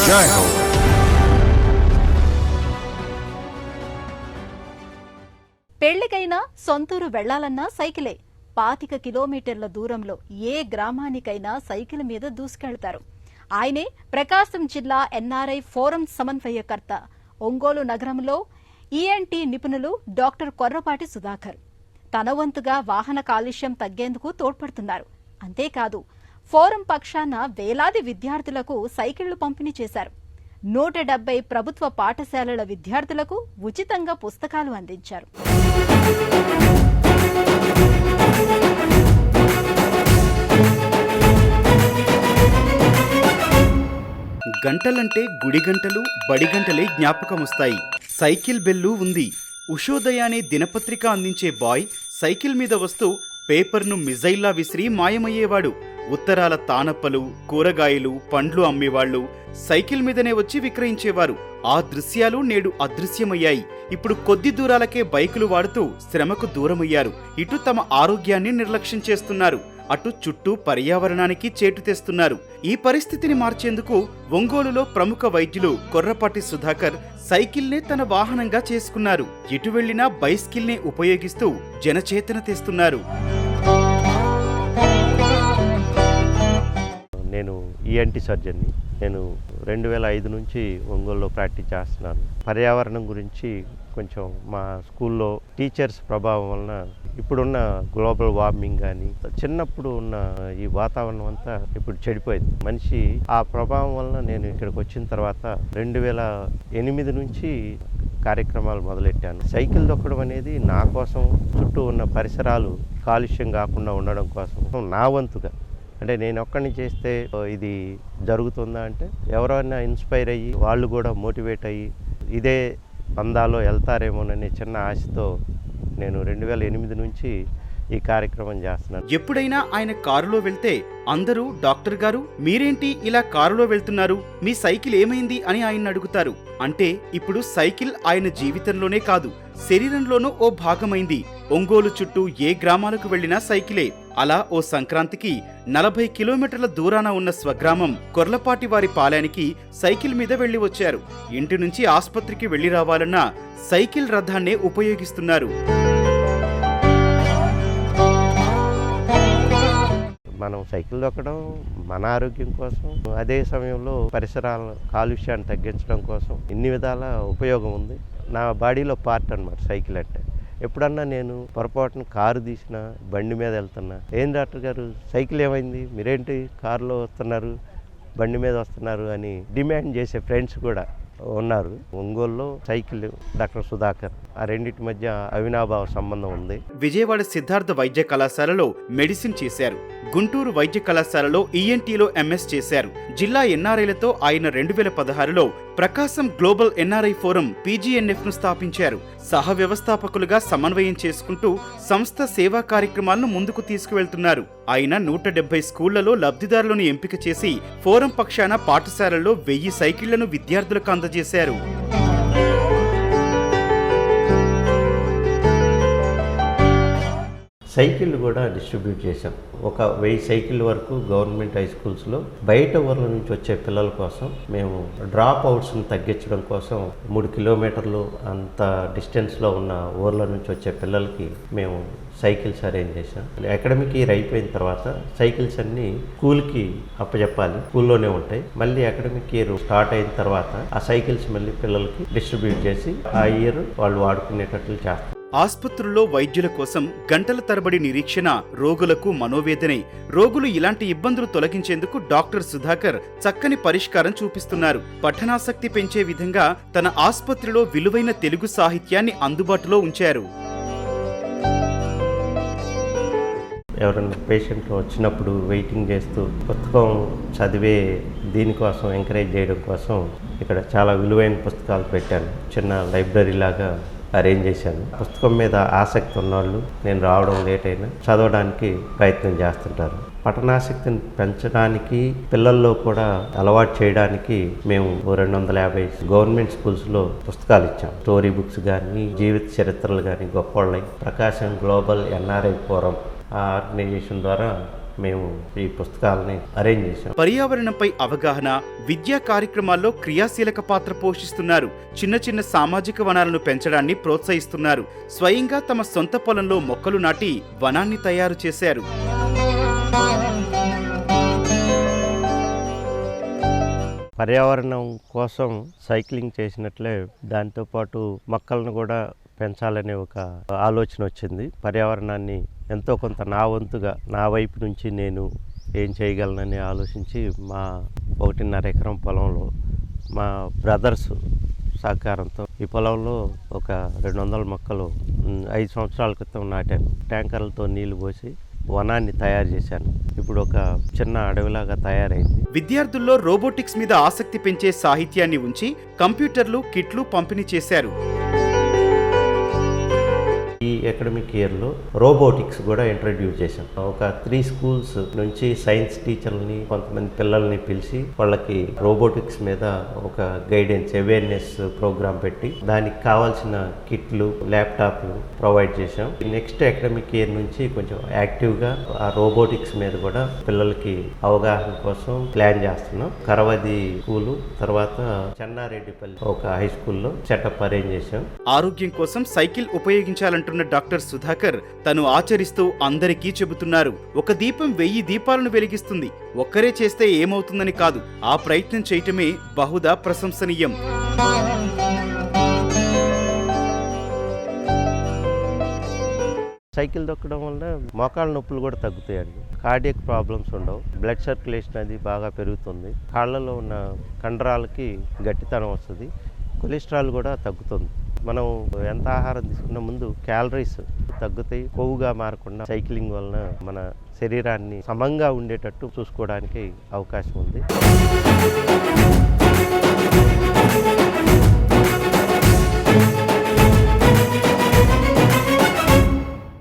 జై హో. పెళ్లికైనా సొంతూరు వెళ్లాలన్నా సైకిలే. 25 కిలోమీటర్ల దూరంలో ఏ గ్రామానికైనా సైకిల్ మీద దూసుకెళ్తారు. ఆయనే ప్రకాశం జిల్లా ఎన్ఆర్ఐ ఫోరం సమన్వయకర్త, ఒంగోలు నగరంలో ఈఎన్టీ నిపుణులు డాక్టర్ కొర్రపాటి సుధాకర్. తన వంతుగా వాహన కాలుష్యం తగ్గేందుకు తోడ్పడుతున్నారు. అంతేకాదు, ఫోరం పక్షాన వేలాది విద్యార్థులకు సైకిళ్లు పంపిణీ చేశారు. 170 ప్రభుత్వ పాఠశాలల విద్యార్థులకు ఉచితంగా పుస్తకాలు అందించారు. గంటలంటే గుడి గంటలు, బడి గంటలే జ్ఞాపకమొస్తాయి. సైకిల్ బెల్లు ఉంది. ఉషోదయానే దినపత్రిక అందించే బాయ్ సైకిల్ మీద వస్తూ పేపర్ను మిజైల్లా విసిరి మాయమయ్యేవాడు. ఉత్తరాల తానప్పలు, కూరగాయలు, పండ్లు అమ్మేవాళ్లు సైకిల్ మీదనే వచ్చి విక్రయించేవారు. ఆ దృశ్యాలు నేడు అదృశ్యమయ్యాయి. ఇప్పుడు కొద్ది దూరాలకే బైకులు వాడుతూ శ్రమకు దూరమయ్యారు. ఇటు తమ ఆరోగ్యాన్ని నిర్లక్ష్యం చేస్తున్నారు, అటు చుట్టూ పర్యావరణానికి చేటు తెస్తున్నారు. ఈ పరిస్థితిని మార్చేందుకు ఒంగోలులో ప్రముఖ వైద్యులు కొర్రపాటి సుధాకర్ సైకిల్నే తన వాహనంగా చేసుకున్నారు. ఎటు వెళ్లినా బైస్కిల్నే ఉపయోగిస్తూ జనచేతన తెస్తున్నారు. నేను ఈఎన్టీ సర్జన్ని. నేను 2005 నుంచి ఒంగోలులో ప్రాక్టీస్ చేస్తున్నాను. పర్యావరణం గురించి కొంచెం మా స్కూల్లో టీచర్స్ ప్రభావం వలన ఇప్పుడున్న గ్లోబల్ వార్మింగ్ కానీ, చిన్నప్పుడు ఉన్న ఈ వాతావరణం అంతా ఇప్పుడు చెడిపోయింది. మనిషి ఆ ప్రభావం వలన నేను ఇక్కడికి వచ్చిన తర్వాత 2008 నుంచి కార్యక్రమాలు మొదలెట్టాను. సైకిల్ తొక్కడం అనేది నా కోసం, చుట్టూ ఉన్న పరిసరాలు కాలుష్యం కాకుండా ఉండడం కోసం నా వంతుగా, అంటే నేను ఒక్కడిని చేస్తే ఇది జరుగుతుందా అంటే ఎవరైనా ఇన్స్పైర్ అయ్యి వాళ్ళు కూడా మోటివేట్ అయ్యి ఇదే పందాలో వెళ్తారేమోననే చిన్న ఆశతో నేను 2008 నుంచి ఈ కార్యక్రమం చేస్తున్నాను. ఎప్పుడైనా ఆయన కారులో వెళ్తే అందరూ డాక్టర్ గారు మీరేంటి ఇలా కారులో వెళ్తున్నారు, మీ సైకిల్ ఏమైంది అని ఆయన అడుగుతారు. అంటే ఇప్పుడు సైకిల్ ఆయన జీవితంలోనే కాదు, శరీరంలోనూ ఓ భాగమైంది. ఒంగోలు చుట్టూ ఏ గ్రామాలకు వెళ్లినా సైకిలే. అలా ఓ సంక్రాంతికి 40 కిలోమీటర్ల దూరాన ఉన్న స్వగ్రామం కొర్లపాటి వారి పాలెనికి సైకిల్ మీద వెళ్లి వచ్చారు. ఇంటి నుంచి ఆస్పత్రికి వెళ్లి రావాలన్నా సైకిల్ రథాన్నే ఉపయోగిస్తున్నారు. మనం సైకిల్ తొక్కడం మన ఆరోగ్యం కోసం, అదే సమయంలో పరిసరాల కాలుష్యాన్ని తగ్గించడం కోసం ఇన్ని విధాల ఉపయోగం ఉంది. నా బాడీలో పార్ట్ అన్నమాట సైకిల్ అంటే. ఎప్పుడన్నా నేను పొరపాటున కారు తీసిన, బండి మీద వెళ్తున్నా, ఏం డాక్టర్ గారు సైకిల్ ఏమైంది, మీరేంటి కారులో వస్తున్నారు, బండి మీద వస్తున్నారు అని డిమాండ్ చేసే ఫ్రెండ్స్ కూడా ఉన్నారు. ఒంగోలులో సైకిల్, డాక్టర్ సుధాకర్, ఆ రెండింటి మధ్య అవినాభావ సంబంధం ఉంది. విజయవాడ సిద్ధార్థ వైద్య కళాశాలలో మెడిసిన్ చేశారు. గుంటూరు వైద్య కళాశాలలో ఈఎన్టీలో ఎంఎస్ చేశారు. జిల్లా ఎన్ఆర్ఐలతో ఆయన 2016లో ప్రకాశం గ్లోబల్ ఎన్ఆర్ఐ ఫోరం పీజీఎన్ఎఫ్ ను స్థాపించారు. సహ వ్యవస్థాపకులుగా సమన్వయం చేసుకుంటూ సంస్థ సేవా కార్యక్రమాలను ముందుకు తీసుకువెళ్తున్నారు. ఆయన 170 స్కూళ్లలో లబ్ధిదారులను ఎంపిక చేసి ఫోరం పక్షాన పాఠశాలల్లో 1000 సైకిళ్లను విద్యార్థులకు అందజేశారు. సైకిళ్ళు కూడా డిస్ట్రిబ్యూట్ చేశాం. ఒక 1000 సైకిల్ వరకు గవర్నమెంట్ హై స్కూల్స్లో బయట ఊర్ల నుంచి వచ్చే పిల్లల కోసం మేము డ్రాప్ అవుట్స్ని తగ్గించడం కోసం 3 కిలోమీటర్లు అంత డిస్టెన్స్లో ఉన్న ఊర్ల నుంచి వచ్చే పిల్లలకి మేము సైకిల్స్ అరేంజ్ చేశాం. అకాడమిక్ ఇయర్ అయిపోయిన తర్వాత సైకిల్స్ అన్నీ స్కూల్కి అప్పచెప్పాలి, స్కూల్లోనే ఉంటాయి. మళ్ళీ అకాడమిక్ ఇయర్ స్టార్ట్ అయిన తర్వాత ఆ సైకిల్స్ మళ్ళీ పిల్లలకి డిస్ట్రిబ్యూట్ చేసి ఆ ఇయర్ వాళ్ళు వాడుకునేటట్లు చేస్తాం. ఆస్పత్రుల్లో వైద్యుల కోసం గంటల తరబడి నిరీక్షణ రోగులకు మనోవేదనే. రోగులు ఇలాంటి ఇబ్బందులు తొలగించేందుకు డాక్టర్ సుధాకర్ చక్కని పరిష్కారం చూపిస్తున్నారు. పఠనాసక్తి పెంచే విధంగా తన ఆస్పత్రిలో విలువైన తెలుగు సాహిత్యాన్ని అందుబాటులో ఉంచారు. ఎవరైనా పేషెంట్లు వచ్చినప్పుడు వెయిటింగ్ చేస్తూ పుస్తకం చదివే దీనికోసం ఎంకరేజ్ చేయడం కోసం ఇక్కడ చాలా విలువైన పుస్తకాలు పెట్టాను. చిన్న లైబ్రరీ లాగా అరేంజ్ చేశాను. పుస్తకం మీద ఆసక్తి ఉన్నవాళ్ళు నేను రావడం లేట్ అయినా చదవడానికి ప్రయత్నం చేస్తుంటారు. పఠనాసక్తిని పెంచడానికి, పిల్లల్లో కూడా అలవాటు చేయడానికి మేము 250 గవర్నమెంట్ స్కూల్స్లో పుస్తకాలు ఇచ్చాం. స్టోరీ బుక్స్ కానీ, జీవిత చరిత్రలు కానీ గొప్పవాళ్ళై ప్రకాశం గ్లోబల్ ఎన్ఆర్ఐ ఫోరం ఆ ఆర్గనైజేషన్ ద్వారా మేము ఈ పుస్తకాలని అరేంజ్ చేసాం. పర్యావరణంపై అవగాహన, విద్యా కార్యక్రమాల్లో క్రియాశీలక పాత్ర పోషిస్తున్నారు. చిన్న చిన్న సామాజిక వనాలను పెంచడాన్ని ప్రోత్సహిస్తున్నారు. స్వయంగా తమ సొంత పొలంలో మొక్కలు నాటి వనాన్ని తయారు చేశారు. పర్యావరణం కోసం సైక్లింగ్ చేసినట్లే దాంతోపాటు మొక్కలను కూడా పెంచాలనే ఒక ఆలోచన వచ్చింది. పర్యావరణాన్ని ఎంతో కొంత నా వంతుగా నా వైపు నుంచి నేను ఏం చేయగలనని ఆలోచించి మా 1.5 ఎకరం పొలంలో మా బ్రదర్స్ సహకారంతో ఈ పొలంలో ఒక 200 మొక్కలు 5 సంవత్సరాల క్రితం నాటాను. ట్యాంకర్లతో నీళ్లు పోసి వనాన్ని తయారు చేశాను. ఇప్పుడు ఒక చిన్న అడవిలాగా తయారైంది. విద్యార్థుల్లో రోబోటిక్స్ మీద ఆసక్తి పెంచే సాహిత్యాన్ని ఉంచి కంప్యూటర్లు, కిట్లు పంపిణీ చేశారు. ఈ అకాడమిక్ ఇయర్లో రోబోటిక్స్ కూడా ఇంట్రడ్యూస్ చేశాం. ఒక 3 స్కూల్స్ నుంచి సైన్స్ టీచర్లని, కొంతమంది పిల్లల్ని పిలిచి వాళ్ళకి రోబోటిక్స్ మీద ఒక గైడెన్స్, అవేర్నెస్ ప్రోగ్రామ్ పెట్టి దానికి కావాల్సిన కిట్లు, ల్యాప్టాప్లు ప్రొవైడ్ చేశాం. నెక్స్ట్ అకాడమిక్ ఇయర్ నుంచి కొంచెం యాక్టివ్గా ఆ రోబోటిక్స్ మీద కూడా పిల్లలకి అవగాహన కోసం ప్లాన్ చేస్తున్నాం. కరవది స్కూలు, తర్వాత చెన్నారెడ్డిపల్లి ఒక హై స్కూల్లో సెటప్ అరేంజ్ చేశాం. ఆరోగ్యం కోసం సైకిల్ ఉపయోగించాలంటున్న డాక్టర్ సుధాకర్ తను ఆచరిస్తూ అందరికీ చెబుతున్నారు. ఒక దీపం 1000 దీపాలను వెలిగిస్తుంది. ఒక్కరే చేస్తే ఏమవుతుందని కాదు, ఆ ప్రయత్నం చేయటమే బహుదా ప్రశంసనీయం. సైకిల్ దొక్కడం వల్ల మోకాళ్ళ నొప్పులు కూడా తగ్గుతాయండి. కార్డియక్ ప్రాబ్లమ్స్ ఉండవు. బ్లడ్ సర్క్యులేషన్ అది బాగా పెరుగుతుంది. కాళ్ళలో ఉన్న కండరాలకి గట్టితనం వస్తుంది. కొలెస్ట్రాల్ కూడా తగ్గుతుంది. మనం ఎంత ఆహారం తీసుకున్న ముందు క్యాలరీస్ తగ్గుతాయి. కొవ్వుగా మారకుండా సైక్లింగ్ వలన మన శరీరాన్ని సమంగా ఉండేటట్టు చూసుకోవడానికి అవకాశం ఉంది.